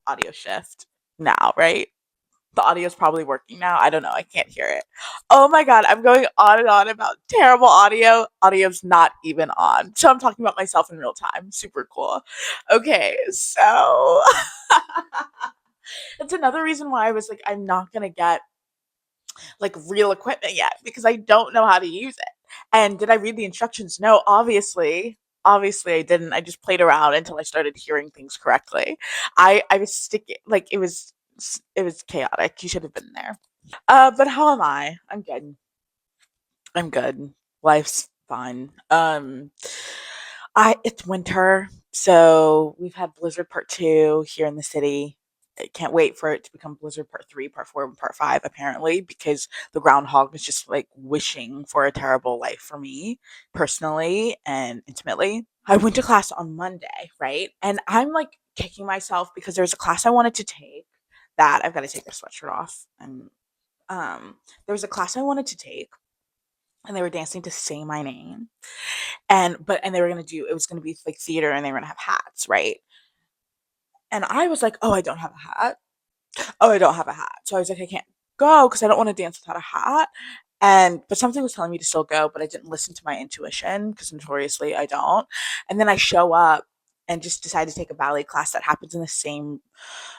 audio shift now, right? The audio's probably working now. I don't know. I can't hear it. Oh my god, I'm going on and on about terrible audio. Audio's not even on. So I'm talking about myself in real time. Super cool. Okay, so that's another reason why I was like, I'm not gonna get like real equipment yet because I don't know how to use it. And did I read the instructions? No, obviously. Obviously I didn't. I just played around until I started hearing things correctly. I was sticking like it was chaotic. You should have been there. But how am I? I'm good. I'm good. Life's fine. I it's winter, so we've had Blizzard Part 2 here in the city. I can't wait for it to become Blizzard Part 3, Part 4, and Part 5, apparently, because the groundhog was just like wishing for a terrible life for me, personally and intimately. I went to class on Monday, right? And I'm like kicking myself because there was a class I wanted to take that I've got to take this sweatshirt off. And there was a class I wanted to take, and they were dancing to Say My Name, and they were gonna do it was gonna be like theater, and they were gonna have hats, right? And I was like, oh, I don't have a hat. Oh, I don't have a hat. So I was like, I can't go because I don't want to dance without a hat. And but something was telling me to still go, but I didn't listen to my intuition because notoriously I don't. And then I show up and just decide to take a ballet class that happens in the same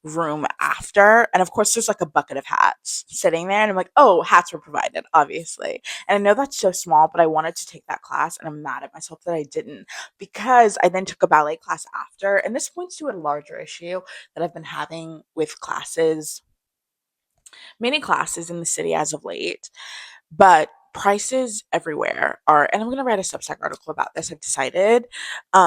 room after. And of course, there's like a bucket of hats sitting there. And I'm like, oh, hats were provided, obviously. And I know that's so small, but I wanted to take that class. And I'm mad at myself that I didn't because I then took a ballet class after. And this points to a larger issue that I've been having with classes, many classes in the city as of late, but prices everywhere are, and I'm going to write a Substack article about this. I've decided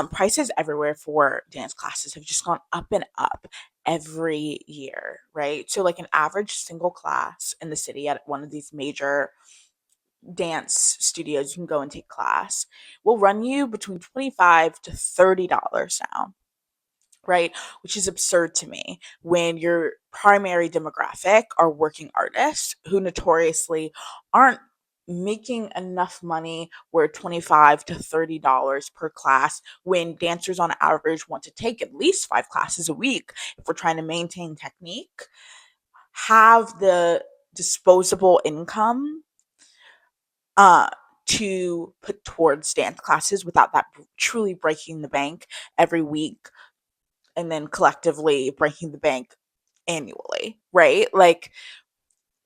prices everywhere for dance classes have just gone up and up every year, right? So like an average single class in the city at one of these major dance studios you can go and take class will run you between 25 to $30 now, right? Which is absurd to me when your primary demographic are working artists who notoriously aren't making enough money where 25 to $30 per class when dancers on average want to take at least 5 classes a week if we're trying to maintain technique, have the disposable income uh to put towards dance classes without that truly breaking the bank every week and then collectively breaking the bank annually, right? Like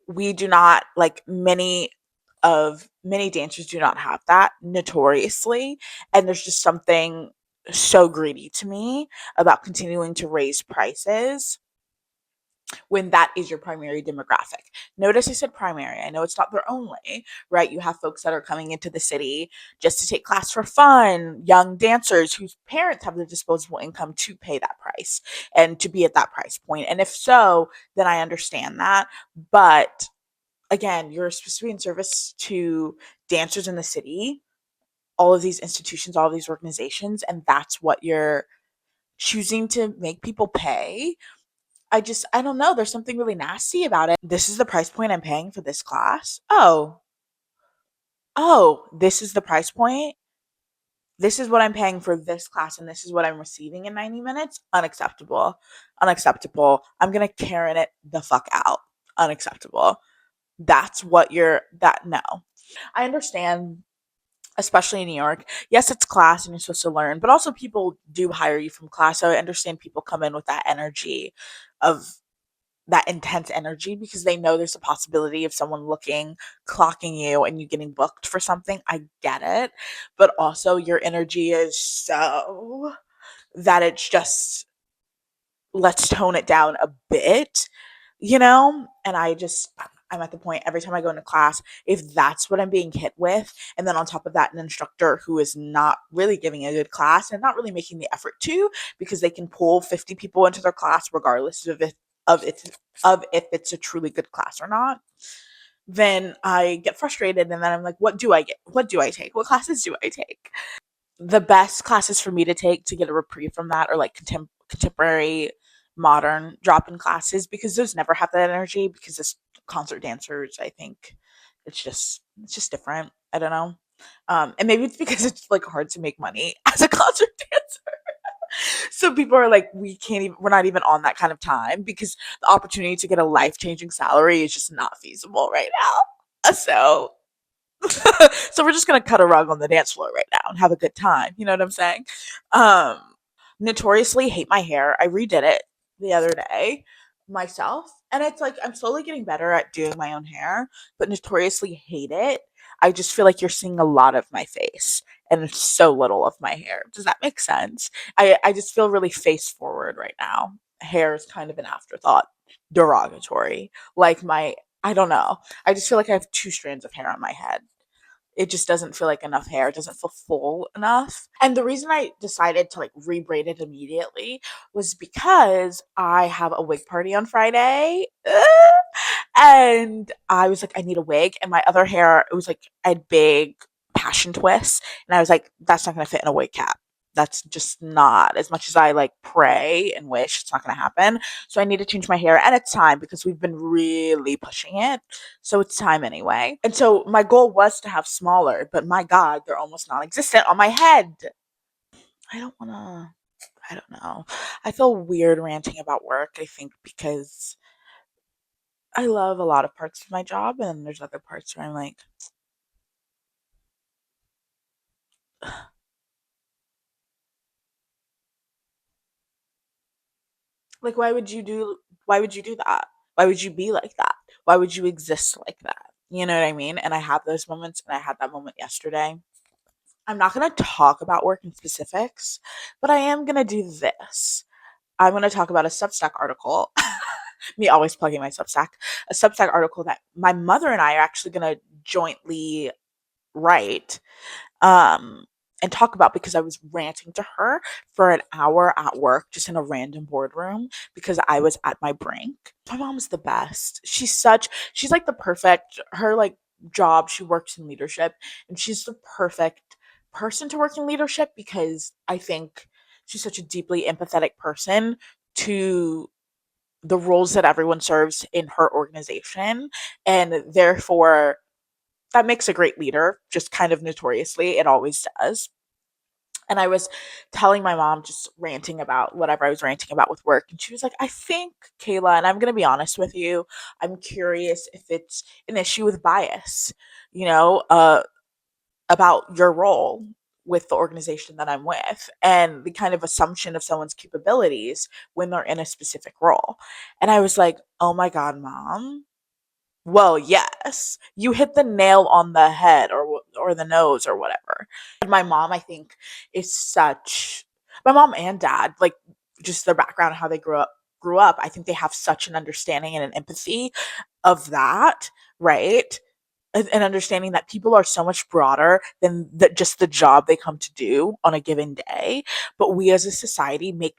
we do not like many dancers do not have that notoriously, and there's just something so greedy to me about continuing to raise prices when that is your primary demographic. Notice I said primary. I know it's not their only, right? You have folks that are coming into the city just to take class for fun, young dancers whose parents have the disposable income to pay that price and to be at that price point. And if so, then I understand that. But again, you're supposed to be in service to dancers in the city, all of these institutions, all of these organizations, and that's what you're choosing to make people pay. I don't know, there's something really nasty about it. This is the price point I'm paying for this class? Oh, this is the price point? This is what I'm paying for this class, and this is what I'm receiving in 90 minutes? Unacceptable. Unacceptable. I'm gonna Karen it the fuck out. Unacceptable. That's what you're that no. I understand, especially in New York. Yes, it's class and you're supposed to learn, but also people do hire you from class. So I understand people come in with that energy of that intense energy because they know there's a possibility of someone looking, clocking you, and you getting booked for something. I get it. But also, your energy is so that it's just, let's tone it down a bit, you know? And I'm at the point every time I go into class, if that's what I'm being hit with, and then on top of that, an instructor who is not really giving a good class and not really making the effort to, because they can pull 50 people into their class regardless of it of if it's a truly good class or not, then I get frustrated and then I'm like, what do I get? What do I take? What classes do I take? The best classes for me to take to get a reprieve from that are like contemporary modern drop-in classes because those never have that energy because as concert dancers I think it's just different. I don't know. And maybe it's because it's like hard to make money as a concert dancer. So people are like, we can't even, we're not even on that kind of time because the opportunity to get a life changing salary is just not feasible right now. So, so we're just gonna cut a rug on the dance floor right now and have a good time. You know what I'm saying? Um, Notoriously hate my hair. I redid it the other day myself, and it's like I'm slowly getting better at doing my own hair, but notoriously hate it. I just feel like you're seeing a lot of my face and so little of my hair. Does that make sense? I just feel really face forward right now. Hair is kind of an afterthought, derogatory. Like my, I don't know. I just feel like I have two strands of hair on my head. It just doesn't feel like enough hair. It doesn't feel full enough. And the reason I decided to like rebraid it immediately was because I have a wig party on Friday. And I was like, I need a wig. And my other hair, it was like, I had big passion twists. And I was like, that's not going to fit in a wig cap. That's just not, as much as I like pray and wish, it's not going to happen. So I need to change my hair, and it's time because we've been really pushing it. So it's time anyway. And so my goal was to have smaller, but my God, they're almost non existent on my head. I don't want to, I don't know. I feel weird ranting about work, I think, because I love a lot of parts of my job, and then there's other parts where I'm like, why would you do that? Why would you be like that? Why would you exist like that? You know what I mean? And I have those moments, and I had that moment yesterday. I'm not going to talk about work in specifics, but I am going to do this. I'm going to talk about a Substack article. Me always plugging my Substack. A Substack article that my mother and I are actually going to jointly write, um, and talk about because I was ranting to her for an hour at work, just in a random boardroom because I was at my brink. My mom's the best. She's like the perfect, her like job, she works in leadership, and she's the perfect person to work in leadership because I think she's such a deeply empathetic person to the roles that everyone serves in her organization, and therefore that makes a great leader, just kind of notoriously. It always does. And I was telling my mom, just ranting about whatever I was ranting about with work. And she was like, I think, Kayla, and I'm going to be honest with you, I'm curious if it's an issue with bias, you know, about your role with the organization that I'm with and the kind of assumption of someone's capabilities when they're in a specific role. And I was like, oh my God, mom, well, yes, you hit the nail on the head or the nose or whatever. My mom, I think, is such my mom and dad, like just their background, how they grew up, I think they have such an understanding and an empathy of that, right? And understanding that people are so much broader than just the job they come to do on a given day. But we as a society make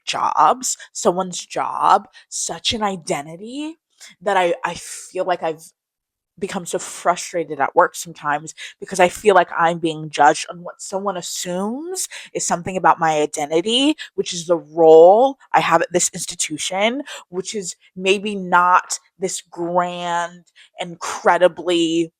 someone's job, such an identity that I feel like I've become so frustrated at work sometimes because I feel like I'm being judged on what someone assumes is something about my identity, which is the role I have at this institution, which is maybe not this grand, incredibly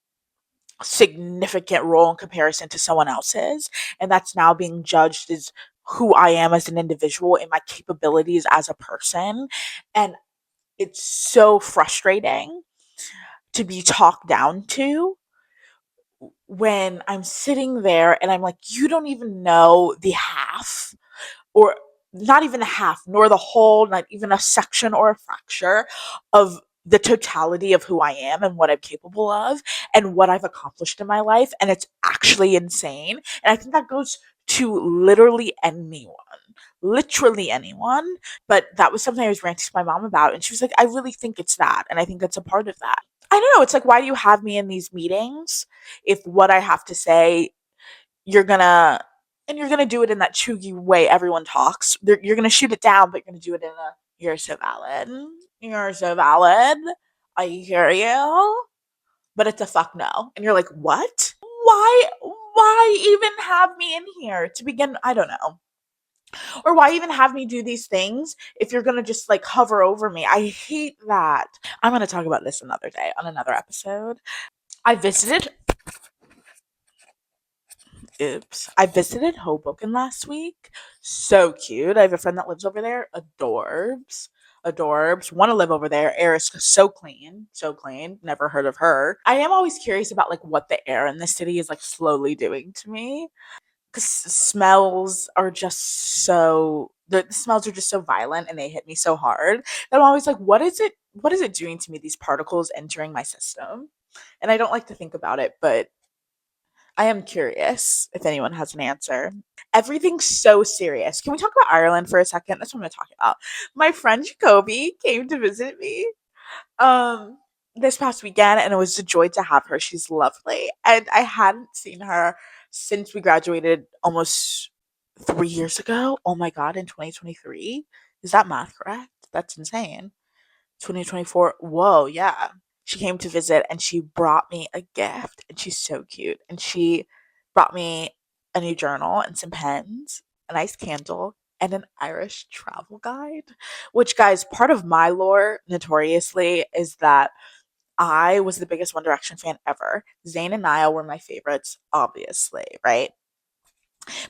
significant role in comparison to someone else's. And that's now being judged as who I am as an individual and my capabilities as a person. And it's so frustrating to be talked down to when I'm sitting there and I'm like, you don't even know the half, or not even a half, nor the whole, not even a section or a fracture of the totality of who I am and what I'm capable of and what I've accomplished in my life. And it's actually insane. And I think that goes to literally anyone. But that was something I was ranting to my mom about. And she was like, I really think it's that. And I think that's a part of that. I don't know. It's like, why do you have me in these meetings if what I have to say, you're gonna, and you're gonna do it in that chuggy way everyone talks. You're gonna shoot it down, but you're gonna do it in a, you're so valid. You're so valid. I hear you. But it's a fuck no. And you're like, what? Why even have me in here to begin? I don't know. Or why even have me do these things if you're gonna just like hover over me? I hate that. I'm gonna talk about this another day on another episode. I visited Oops. I visited Hoboken last week. So cute. I have a friend that lives over there. Adorbs. Adorbs. Want to live over there. Air is so clean. So clean. Never heard of her. I am always curious about like what the air in the city is like slowly doing to me. Because smells are just so the smells are just so violent and they hit me so hard that I'm always like, what is it doing to me, these particles entering my system? And I don't like to think about it, but I am curious if anyone has an answer. Everything's so serious. Can we talk about Ireland for a second? That's what I'm going to talk about. My friend Jacoby came to visit me um this past weekend, and it was a joy to have her. She's lovely. And I hadn't seen her since we graduated almost 3 years ago. Oh my God, in 2023. Is that math correct? That's insane. 2024. Whoa, yeah. She came to visit and she brought me a gift and she's so cute. And she brought me a new journal and some pens, a nice candle, and an Irish travel guide. Which, guys, part of my lore notoriously is that I was the biggest One Direction fan ever. Zayn and Niall were my favorites, obviously, right?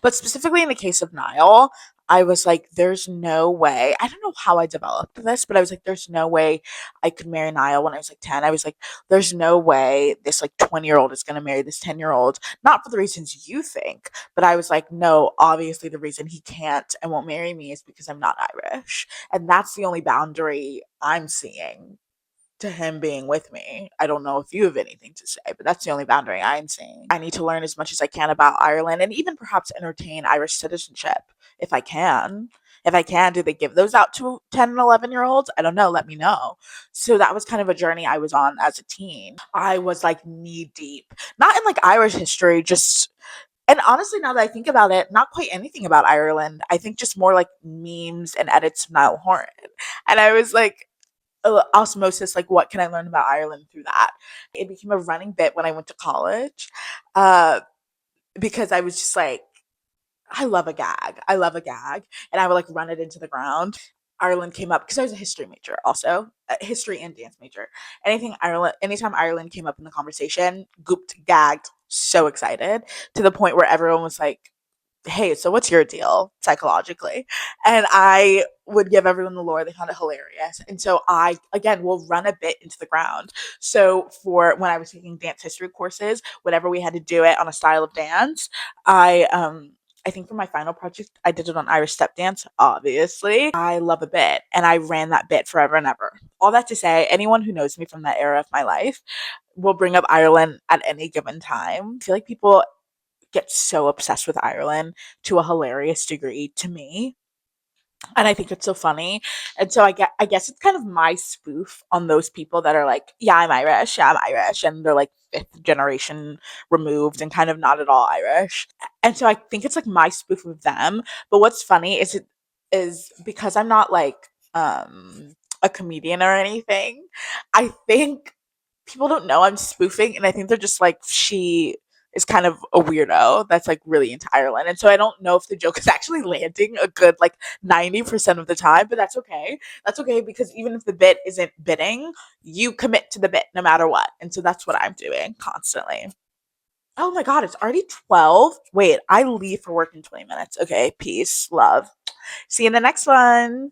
But specifically in the case of Niall, I was like, there's no way. I don't know how I developed this, but I was like, there's no way I could marry Niall when I was like 10. I was like, there's no way this like 20-year-old is going to marry this 10-year-old. Not for the reasons you think, but I was like, no, obviously the reason he can't and won't marry me is because I'm not Irish. And that's the only boundary I'm seeing to him being with me. I don't know if you have anything to say, but that's the only boundary I'm seeing. I need to learn as much as I can about Ireland and even perhaps entertain Irish citizenship if I can. If I can, do they give those out to 10 and 11-year-olds? I don't know. Let me know. So that was kind of a journey I was on as a teen. I was like knee deep, not in like Irish history, just and honestly, now that I think about it, not quite anything about Ireland. I think just more like memes and edits of Niall Horan. And I was like, osmosis, like what can I learn about Ireland through that? It became a running bit when I went to college, uh, because I was just like, I love a gag. I love a gag. And I would like run it into the ground. Ireland came up because I was a history major, also a history and dance major. Anytime Ireland came up in the conversation, gooped, gagged, so excited to the point where everyone was like, hey, so what's your deal psychologically? And I would give everyone the lore. They found it hilarious. And so I, again, will run a bit into the ground. So for when I was taking dance history courses, whenever we had to do it on a style of dance, I think for my final project, I did it on Irish step dance, obviously. I love a bit, and I ran that bit forever and ever. All that to say, anyone who knows me from that era of my life will bring up Ireland at any given time. I feel like people get so obsessed with Ireland to a hilarious degree to me. And I think it's so funny. And so I guess it's kind of my spoof on those people that are like, yeah, I'm Irish, yeah, I'm Irish, and they're like fifth generation removed and kind of not at all Irish. And so I think it's like my spoof of them. But what's funny is because I'm not like a comedian or anything, I think people don't know I'm spoofing, and I think they're just like, she is kind of a weirdo that's like really into Ireland. And so I don't know if the joke is actually landing a good like 90% of the time, but that's okay. That's okay because even if the bit isn't bitting, you commit to the bit no matter what. And so that's what I'm doing constantly. Oh my God, it's already 12. Wait, I leave for work in 20 minutes. Okay, peace, love. See you in the next one.